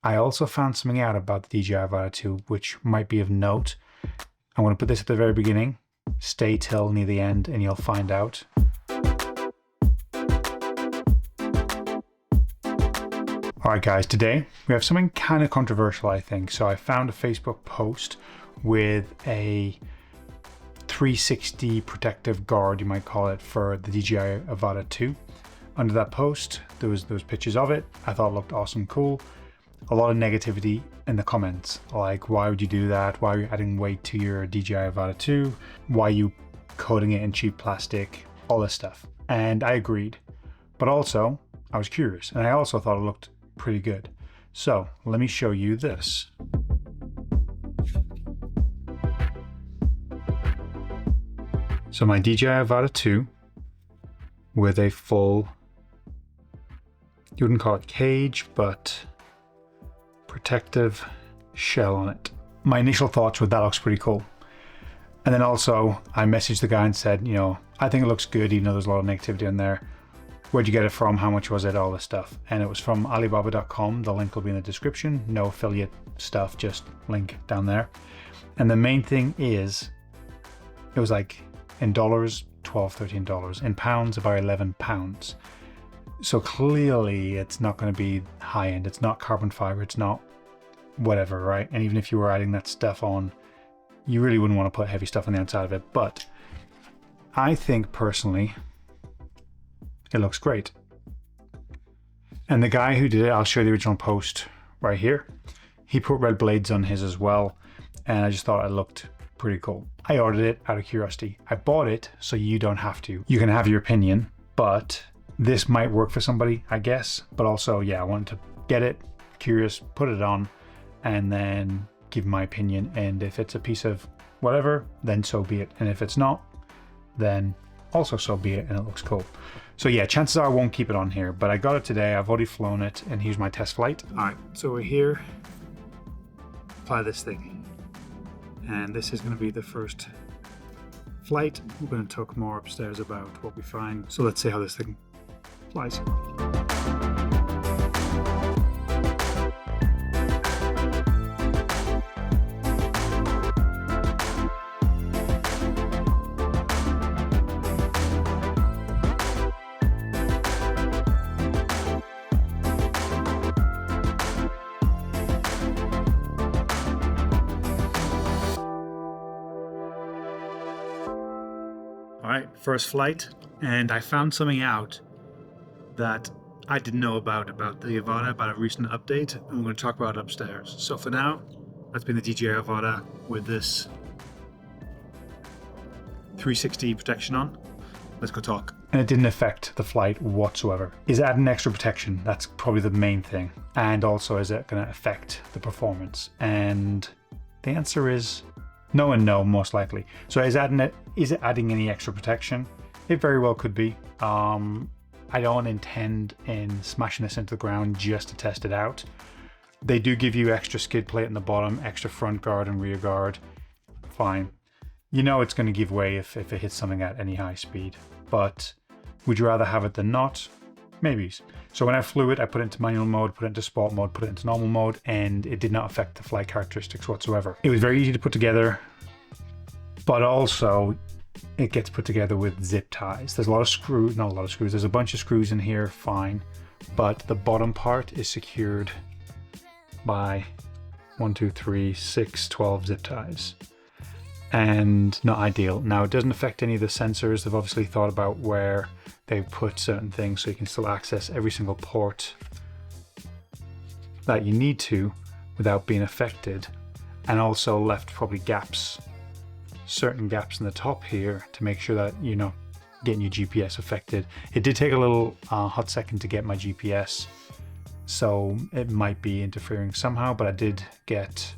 I also found something out about the DJI Avata 2, which might be of note. I'm going to put this at the very beginning. Stay till near the end and you'll find out. Alright guys, today we have something kind of controversial, I think. So I found a Facebook post with a 360 protective guard, you might call it, for the DJI Avata 2. Under that post, there was pictures of it. I thought it looked awesome, cool. A lot of negativity in the comments, like why would you do that? Why are you adding weight to your DJI Avata 2? Why are you coating it in cheap plastic? All this stuff. And I agreed. But also, I was curious, and I also thought it looked pretty good. So let me show you this. So my DJI Avata 2 with a full, you wouldn't call it cage, but protective shell on it. My initial thoughts were that looks pretty cool. And then also I messaged the guy and said, you know, I think it looks good even though there's a lot of negativity in there. Where'd you get it from? How much was it? All this stuff. And it was from Alibaba.com. The link will be in the description. No affiliate stuff, just link down there. And the main thing is, it was like in dollars, $12, $13. In pounds, about 11 pounds. So clearly it's not going to be high end. It's not carbon fiber. It's not whatever, right? And even if you were adding that stuff on, you really wouldn't want to put heavy stuff on the outside of it. But I think personally, it looks great. And the guy who did it, I'll show you the original post right here. He put red blades on his as well. And I just thought it looked pretty cool. I ordered it out of curiosity. I bought it so you don't have to. You can have your opinion, but this might work for somebody, I guess. But also, yeah, I wanted to get it, curious, put it on, and then give my opinion. And if it's a piece of whatever, then so be it. And if it's not, then also so be it, and it looks cool. So yeah, chances are I won't keep it on here, but I got it today. I've already flown it, and here's my test flight. All right, so we're here. Fly this thing. And this is going to be the first flight. We're going to talk more upstairs about what we find. So let's see how this thing flies. All right, first flight, and I found something out that I didn't know about the Avata, about a recent update, and we're going to talk about it upstairs. So for now, that's been the DJI Avata with this 360 protection on. Let's go talk. And it didn't affect the flight whatsoever. Is it adding extra protection? That's probably the main thing. And also, is it going to affect the performance? And the answer is no and no, most likely. So is it adding any extra protection? It very well could be. I don't intend in smashing this into the ground just to test it out. They do give you extra skid plate in the bottom, extra front guard and rear guard. Fine. You know it's going to give way if it hits something at any high speed. But would you rather have it than not? Maybe. So when I flew it, I put it into manual mode, put it into sport mode, put it into normal mode, and it did not affect the flight characteristics whatsoever. It was very easy to put together, but also it gets put together with zip ties. There's a lot of screws, not a lot of screws, there's a bunch of screws in here, fine, but the bottom part is secured by 1, 2, 3, 6, 12 zip ties. And not ideal. Now it doesn't affect any of the sensors. They've obviously thought about where they put certain things so you can still access every single port that you need to without being affected, and also left probably gaps, certain gaps in the top here to make sure that you're not getting your GPS affected. It did take a little hot second to get my GPS, so it might be interfering somehow, but I did get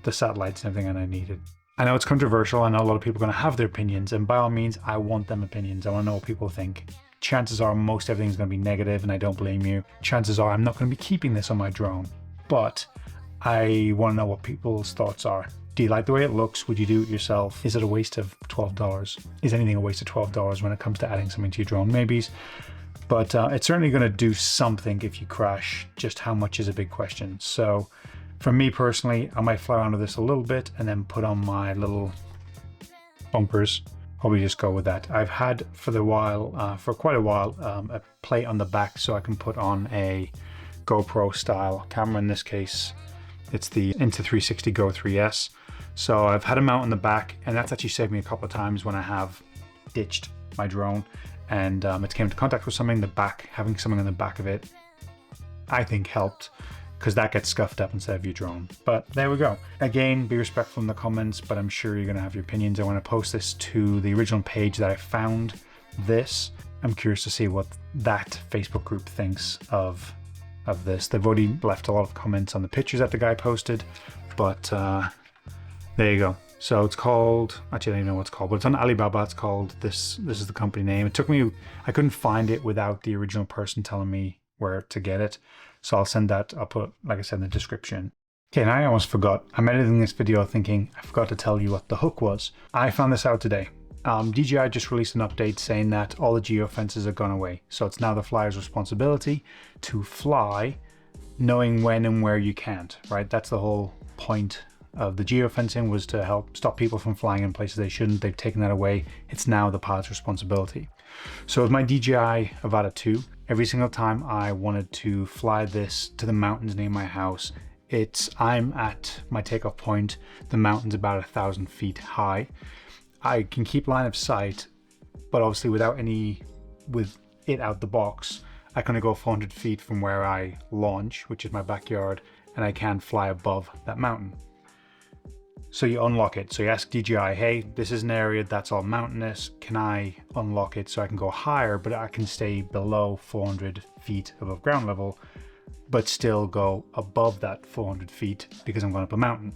the satellites and everything that I needed. I know it's controversial. I know a lot of people are going to have their opinions, and by all means, I want them opinions. I want to know what people think. Chances are most everything's going to be negative, and I don't blame you. Chances are I'm not going to be keeping this on my drone, but I want to know what people's thoughts are. Do you like the way it looks? Would you do it yourself? Is it a waste of $12? Is anything a waste of $12 when it comes to adding something to your drone? Maybe. But it's certainly going to do something if you crash. Just how much is a big question. So for me personally, I might fly around with this a little bit and then put on my little bumpers. Probably just go with that. I've had for quite a while, a plate on the back so I can put on a GoPro style camera. In this case, it's the Insta360 Go 3S. So I've had a mount on the back, and that's actually saved me a couple of times when I have ditched my drone and it came into contact with something. Having something on the back of it, I think helped, because that gets scuffed up instead of your drone. But there we go. Again, be respectful in the comments, but I'm sure you're gonna have your opinions. I wanna post this to the original page that I found this. I'm curious to see what that Facebook group thinks of this. They've already left a lot of comments on the pictures that the guy posted, but there you go. So it's called, actually I don't even know what it's called, but it's on Alibaba. It's called, this is the company name. It took me, I couldn't find it without the original person telling me where to get it. So I'll send that, I'll put, like I said, in the description. Okay, and I almost forgot. I'm editing this video thinking I forgot to tell you what the hook was. I found this out today. DJI just released an update saying that all the geo fences have gone away. So it's now the flyer's responsibility to fly knowing when and where you can't, right? That's the whole point of the geofencing, was to help stop people from flying in places they shouldn't. They've taken that away. It's now the pilot's responsibility. So with my DJI Avata 2, every single time I wanted to fly this to the mountains near my house, I'm at my takeoff point. The mountain's about 1,000 feet high. I can keep line of sight, but obviously with it out the box, I can only go 400 feet from where I launch, which is my backyard, and I can fly above that mountain. So you unlock it. So you ask DJI, hey, this is an area that's all mountainous. Can I unlock it so I can go higher, but I can stay below 400 feet above ground level, but still go above that 400 feet because I'm going up a mountain?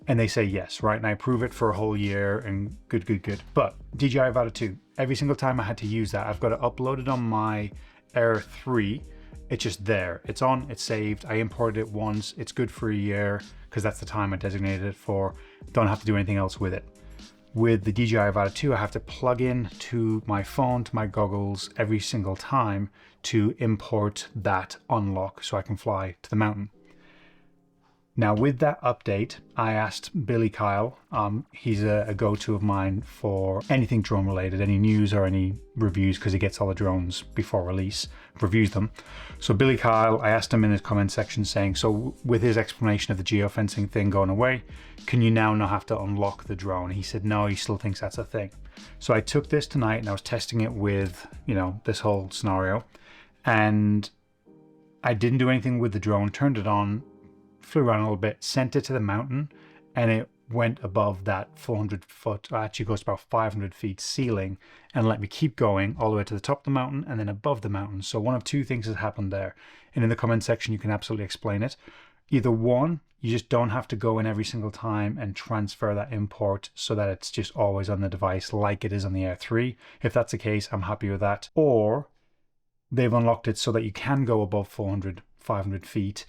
And they say yes, right? And I approve it for a whole year, and good. But DJI Avata 2, every single time I had to use that, I've got to upload it on my Air 3. It's just there. It's on, it's saved. I imported it once. It's good for a year because that's the time I designated it for. Don't have to do anything else with it. With the DJI Avata 2, I have to plug in to my phone, to my goggles every single time to import that unlock so I can fly to the mountain. Now with that update, I asked Billy Kyle, he's a go-to of mine for anything drone related, any news or any reviews, because he gets all the drones before release, reviews them. So Billy Kyle, I asked him in his comment section saying, so with his explanation of the geofencing thing going away, can you now not have to unlock the drone? He said, no, he still thinks that's a thing. So I took this tonight and I was testing it with, this whole scenario, and I didn't do anything with the drone, turned it on, flew around a little bit, sent it to the mountain, and it went above that 400 foot, actually goes about 500 feet ceiling, and let me keep going all the way to the top of the mountain and then above the mountain. So one of two things has happened there. And in the comment section, you can absolutely explain it. Either one, you just don't have to go in every single time and transfer that import so that it's just always on the device like it is on the Air 3. If that's the case, I'm happy with that. Or they've unlocked it so that you can go above 400, 500 feet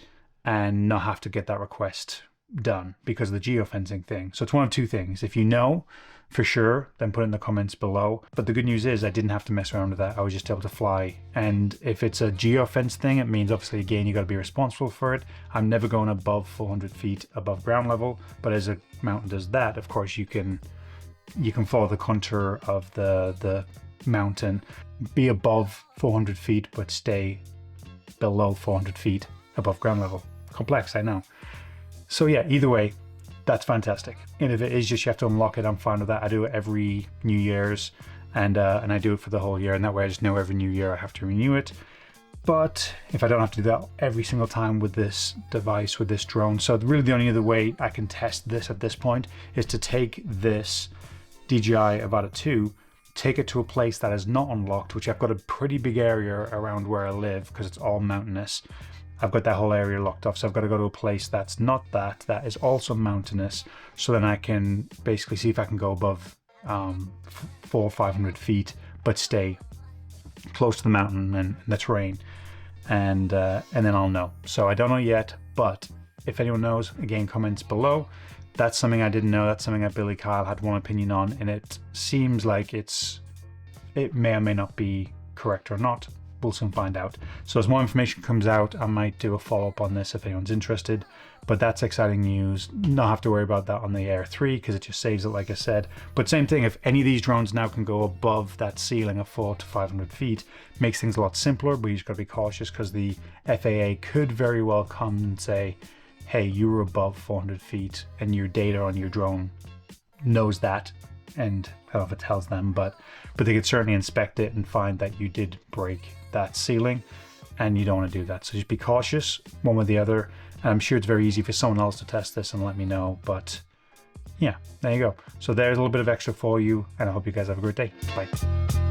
and not have to get that request done because of the geofencing thing. So it's one of two things. If you know for sure, then put it in the comments below. But the good news is I didn't have to mess around with that. I was just able to fly. And if it's a geofence thing, it means obviously, again, you got to be responsible for it. I'm never going above 400 feet above ground level. But as a mountain does that, of course, you can follow the contour of the mountain, be above 400 feet, but stay below 400 feet above ground level. Complex, I know. So yeah, either way, that's fantastic. And if it is just you have to unlock it, I'm fine with that. I do it every New Year's, and I do it for the whole year, and that way I just know every new year I have to renew it. But if I don't have to do that every single time with this device, with this drone, so really the only other way I can test this at this point is to take this DJI Avata 2, take it to a place that is not unlocked, which I've got a pretty big area around where I live because it's all mountainous. I've got that whole area locked off, so I've got to go to a place that's not that is also mountainous, so then I can basically see if I can go above 400 or 500 feet, but stay close to the mountain and the terrain, and then I'll know. So I don't know yet, but if anyone knows, again, comments below. That's something I didn't know. That's something that Billy Kyle had one opinion on, and it seems like it may or may not be correct or not. we'll soon find out. So as more information comes out, I might do a follow-up on this if anyone's interested. But that's exciting news. Not have to worry about that on the Air 3 because it just saves it, like I said. But same thing, if any of these drones now can go above that ceiling of 400 to 500 feet, makes things a lot simpler, but you just got to be cautious because the FAA could very well come and say, hey, you were above 400 feet and your data on your drone knows that. And I don't know if it tells them, but they could certainly inspect it and find that you did break that ceiling, and you don't want to do that. So just be cautious one way or the other. And I'm sure it's very easy for someone else to test this and let me know, but yeah, there you go. So there's a little bit of extra for you, and I hope you guys have a great day. Bye.